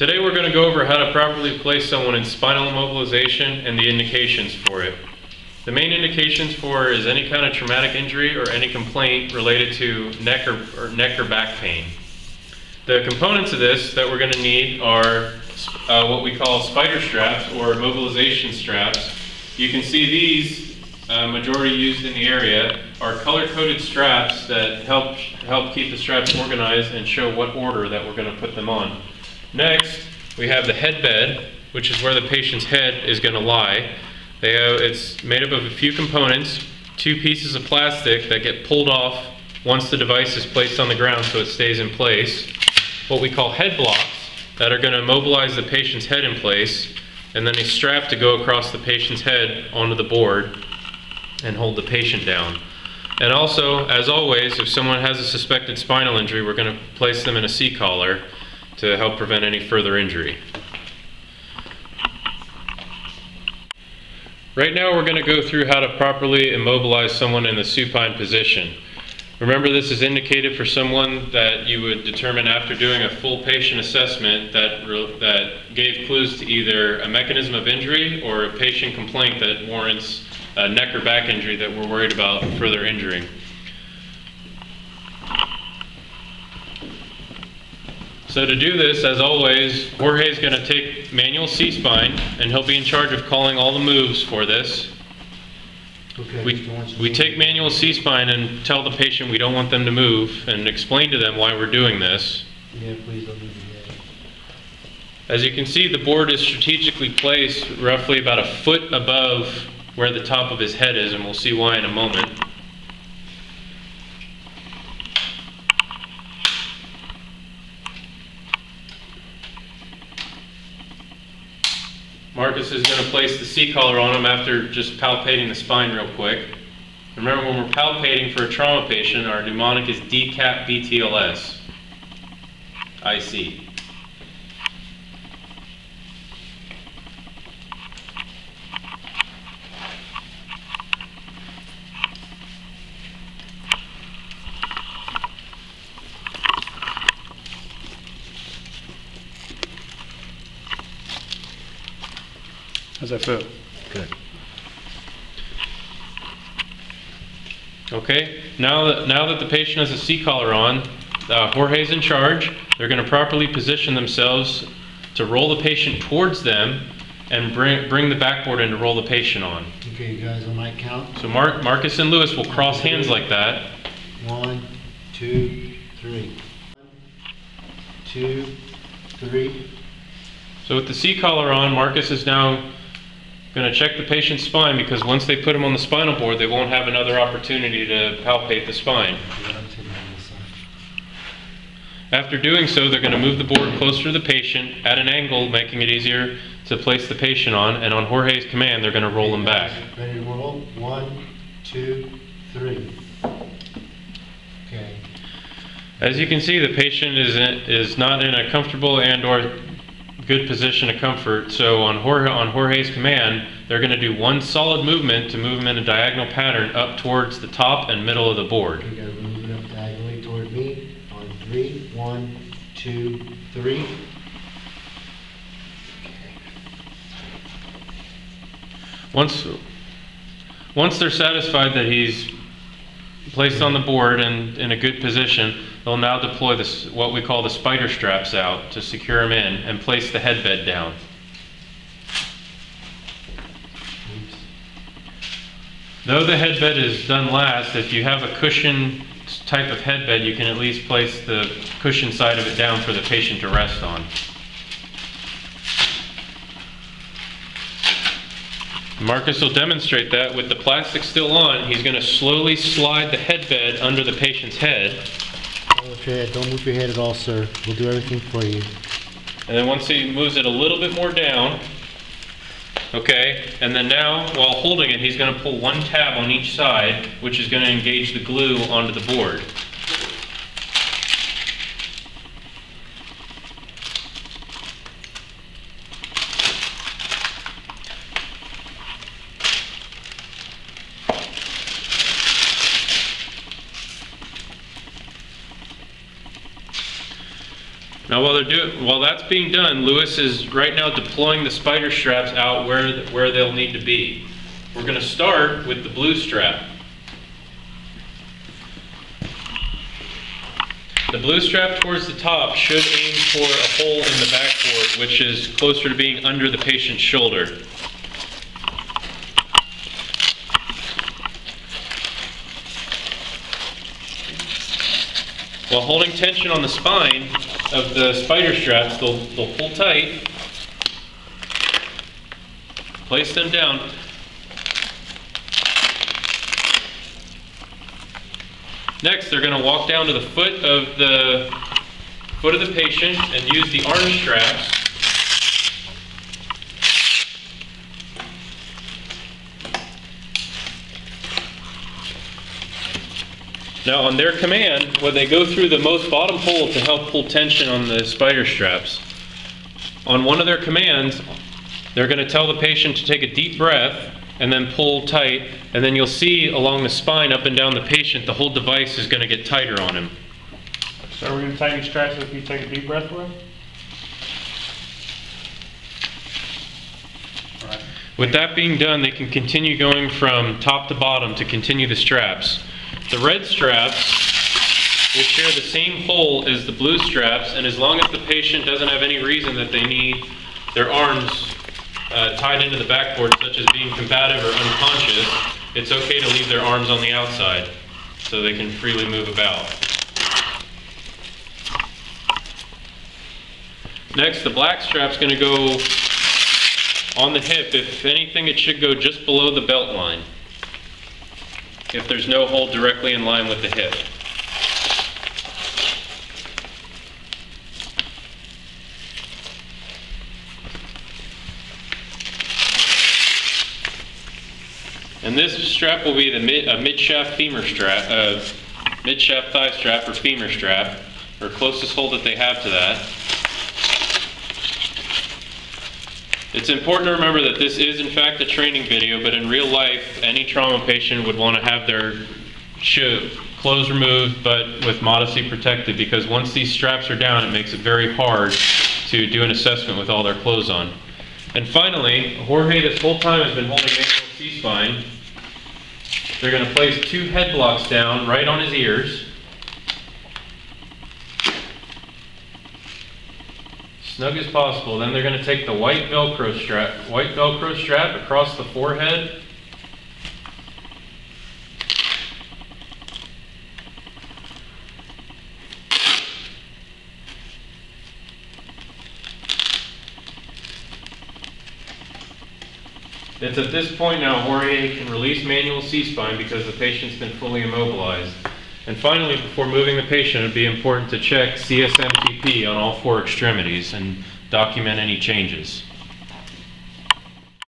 Today we're going to go over how to properly place someone in spinal immobilization and the indications for it. The main indications for is any kind of traumatic injury or any complaint related to neck or back pain. The components of this that we're going to need are what we call spider straps or immobilization straps. You can see these, majority used in the area, are color-coded straps that help keep the straps organized and show what order that we're going to put them on. Next, we have the head bed, which is where the patient's head is going to lie. It's made up of a few components, two pieces of plastic that get pulled off once the device is placed on the ground so it stays in place. What we call head blocks that are going to immobilize the patient's head in place, and then a strap to go across the patient's head onto the board and hold the patient down. And also, as always, if someone has a suspected spinal injury, we're going to place them in a C-collar to help prevent any further injury. Right now we're going to go through how to properly immobilize someone in the supine position. Remember, this is indicated for someone that you would determine after doing a full patient assessment that gave clues to either a mechanism of injury or a patient complaint that warrants a neck or back injury that we're worried about further injuring. So to do this, as always, Jorge is going to take manual C-spine, and he'll be in charge of calling all the moves for this. Okay, we take manual C-spine and tell the patient we don't want them to move and explain to them why we're doing this. Yeah, please don't move your head. As you can see, the board is strategically placed roughly about a foot above where the top of his head is, and we'll see why in a moment. Marcus is going to place the C-collar on him after just palpating the spine real quick. Remember, when we're palpating for a trauma patient, our mnemonic is DCAP BTLS. IC. How's that feel? Good. Okay, now that the patient has a C-collar on, Jorge's in charge. They're going to properly position themselves to roll the patient towards them and bring the backboard in to roll the patient on. Okay, you guys, on my count. So Marcus and Lewis will cross hands like that. 1, 2, 3. 1, 2, 3. So with the C-collar on, Marcus is now going to check the patient's spine, because once they put him on the spinal board, they won't have another opportunity to palpate the spine. After doing so, they're going to move the board closer to the patient at an angle, making it easier to place the patient on, and on Jorge's command, they're going to roll him back. Ready to roll? 1, 2, 3. Okay. As you can see, the patient is not in a comfortable and or good position of comfort, so on Jorge's command, they're going to do one solid movement to move him in a diagonal pattern up towards the top and middle of the board. You got to move it up diagonally toward me on 3. 1, 2, 3. Okay. Once they're satisfied that he's placed on the board and in a good position, they'll now deploy what we call the spider straps out to secure him in and place the headbed down. Though the headbed is done last, if you have a cushion type of headbed, you can at least place the cushion side of it down for the patient to rest on. Marcus will demonstrate that with the plastic still on. He's going to slowly slide the headbed under the patient's head. Don't move your head at all, sir. We'll do everything for you. And then once he moves it a little bit more down, okay, and then now, while holding it, he's going to pull one tab on each side, which is going to engage the glue onto the board. Now while that's being done, Lewis is right now deploying the spider straps out where they'll need to be. We're going to start with the blue strap. The blue strap towards the top should aim for a hole in the backboard, which is closer to being under the patient's shoulder. While holding tension on the spine of the spider straps, they'll pull tight, place them down. Next, they're going to walk down to the foot of the patient and use the arm straps Now, on their command, when they go through the most bottom hole to help pull tension on the spider straps, on one of their commands, they're going to tell the patient to take a deep breath and then pull tight, and then you'll see along the spine up and down the patient, the whole device is going to get tighter on him. So we're going to tighten these straps if you take a deep breath with? Right. With that being done, they can continue going from top to bottom to continue the straps. The red straps will share the same hole as the blue straps, and as long as the patient doesn't have any reason that they need their arms tied into the backboard, such as being combative or unconscious, it's okay to leave their arms on the outside so they can freely move about. Next, the black strap's going to go on the hip. If anything, it should go just below the belt line, if there's no hole directly in line with the hip. And this strap will be a mid-shaft femur strap, mid-shaft thigh strap or femur strap, or closest hole that they have to that. It's important to remember that this is in fact a training video, but in real life, any trauma patient would want to have their clothes removed, but with modesty protected, because once these straps are down, it makes it very hard to do an assessment with all their clothes on. And finally, Jorge this whole time has been holding manual C-spine. They're going to place 2 head blocks down right on his ears. Snug as possible. Then they're going to take the white Velcro strap across the forehead. It's at this point now Jorge can release manual C-spine because the patient's been fully immobilized. And finally, before moving the patient, it would be important to check CSMTP on all 4 extremities and document any changes.